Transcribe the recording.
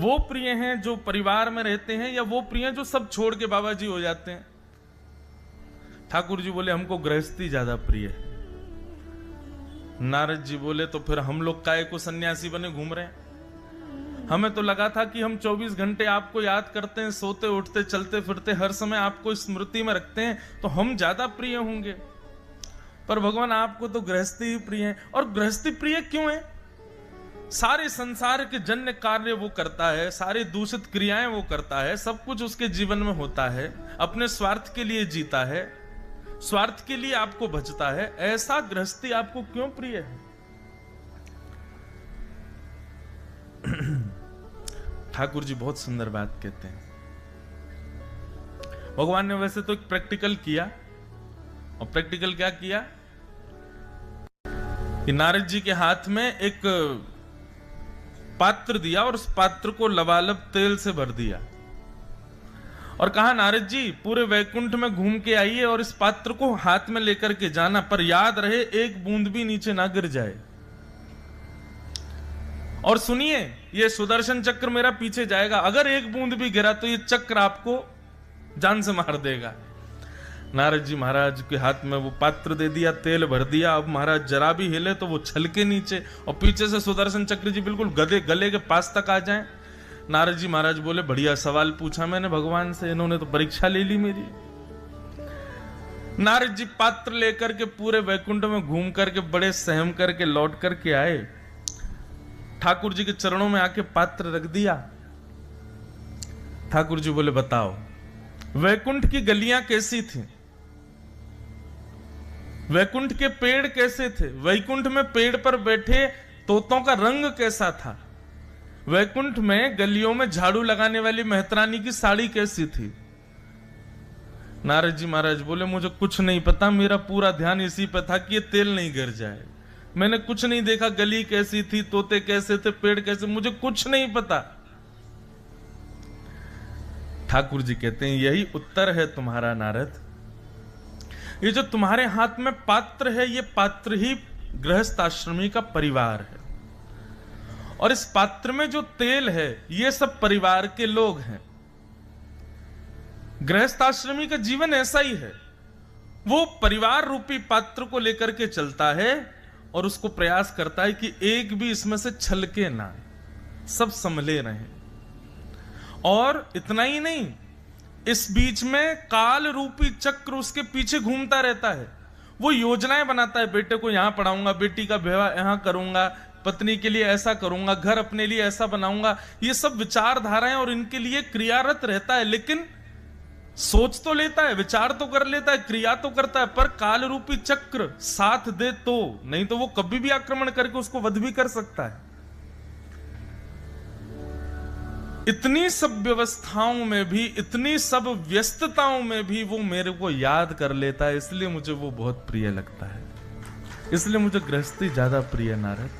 वो प्रिय हैं जो परिवार में रहते हैं, या वो प्रिय हैं जो सब छोड़ के बाबा जी हो जाते हैं? ठाकुर जी बोले हमको गृहस्थी ज्यादा प्रिय है। नारद जी बोले तो फिर हम लोग काहे को सन्यासी बने घूम रहे हैं? हमें तो लगा था कि हम 24 घंटे आपको याद करते हैं, सोते उठते चलते फिरते हर समय आपको स्मृति में रखते हैं, तो हम ज्यादा प्रिय होंगे। पर भगवान आपको तो गृहस्थी ही प्रिय है। और गृहस्थी प्रिय क्यों है? सारे संसार के जन्य कार्य वो करता है, सारी दूषित क्रियाएं वो करता है, सब कुछ उसके जीवन में होता है, अपने स्वार्थ के लिए जीता है, स्वार्थ के लिए आपको भजता है। ऐसा गृहस्थी आपको क्यों प्रिय है? ठाकुर जी बहुत सुंदर बात कहते हैं। भगवान ने वैसे तो एक प्रैक्टिकल किया, और प्रैक्टिकल क्या किया कि नारद जी के हाथ में एक पात्र दिया और उस पात्र को लबालब तेल से भर दिया और कहा नारद जी पूरे वैकुंठ में घूम के आइए और इस पात्र को हाथ में लेकर के जाना, पर याद रहे एक बूंद भी नीचे ना गिर जाए। और सुनिए, ये सुदर्शन चक्र मेरा पीछे जाएगा, अगर एक बूंद भी गिरा तो ये चक्र आपको जान से मार देगा। नारद जी महाराज के हाथ में वो पात्र दे दिया, तेल भर दिया। अब महाराज जरा भी हिले तो वो छलके नीचे, और पीछे से सुदर्शन चक्र जी बिल्कुल गले के पास तक आ जाएं। नारद जी महाराज बोले बढ़िया सवाल पूछा मैंने भगवान से, इन्होंने तो परीक्षा ले ली मेरी। नारद जी पात्र लेकर के पूरे वैकुंठ में घूम करके बड़े सहम करके लौट करके आए, ठाकुर जी के चरणों में आके पात्र रख दिया। ठाकुर जी बोले बताओ वैकुंठ की गलियां कैसी थी, वैकुंठ के पेड़ कैसे थे, वैकुंठ में पेड़ पर बैठे तोतों का रंग कैसा था, वैकुंठ में गलियों में झाड़ू लगाने वाली मेहतरानी की साड़ी कैसी थी? नारद जी महाराज बोले मुझे कुछ नहीं पता, मेरा पूरा ध्यान इसी पे था कि ये तेल नहीं गिर जाए। मैंने कुछ नहीं देखा, गली कैसी थी, तोते कैसे थे, पेड़ कैसे, मुझे कुछ नहीं पता। ठाकुर जी कहते हैं यही उत्तर है तुम्हारा नारद। ये जो तुम्हारे हाथ में पात्र है, ये पात्र ही गृहस्थ आश्रमी का परिवार है, और इस पात्र में जो तेल है ये सब परिवार के लोग हैं। गृहस्थ आश्रमी का जीवन ऐसा ही है, वो परिवार रूपी पात्र को लेकर के चलता है और उसको प्रयास करता है कि एक भी इसमें से छलके ना, सब संभले रहे। और इतना ही नहीं, इस बीच में काल रूपी चक्र उसके पीछे घूमता रहता है। वो योजनाएं बनाता है, बेटे को यहां पढ़ाऊंगा, बेटी का विवाह यहां करूंगा, पत्नी के लिए ऐसा करूंगा, घर अपने लिए ऐसा बनाऊंगा। ये सब विचारधाराएं और इनके लिए क्रियारत रहता है, लेकिन सोच तो लेता है, विचार तो कर लेता है, क्रिया तो करता है, पर काल रूपी चक्र साथ दे तो, नहीं तो वो कभी भी आक्रमण करके उसको वध भी कर सकता है। इतनी सब व्यवस्थाओं में भी, इतनी सब व्यस्तताओं में भी वो मेरे को याद कर लेता है, इसलिए मुझे वो बहुत प्रिय लगता है, इसलिए मुझे गृहस्थी ज्यादा प्रिय नारद।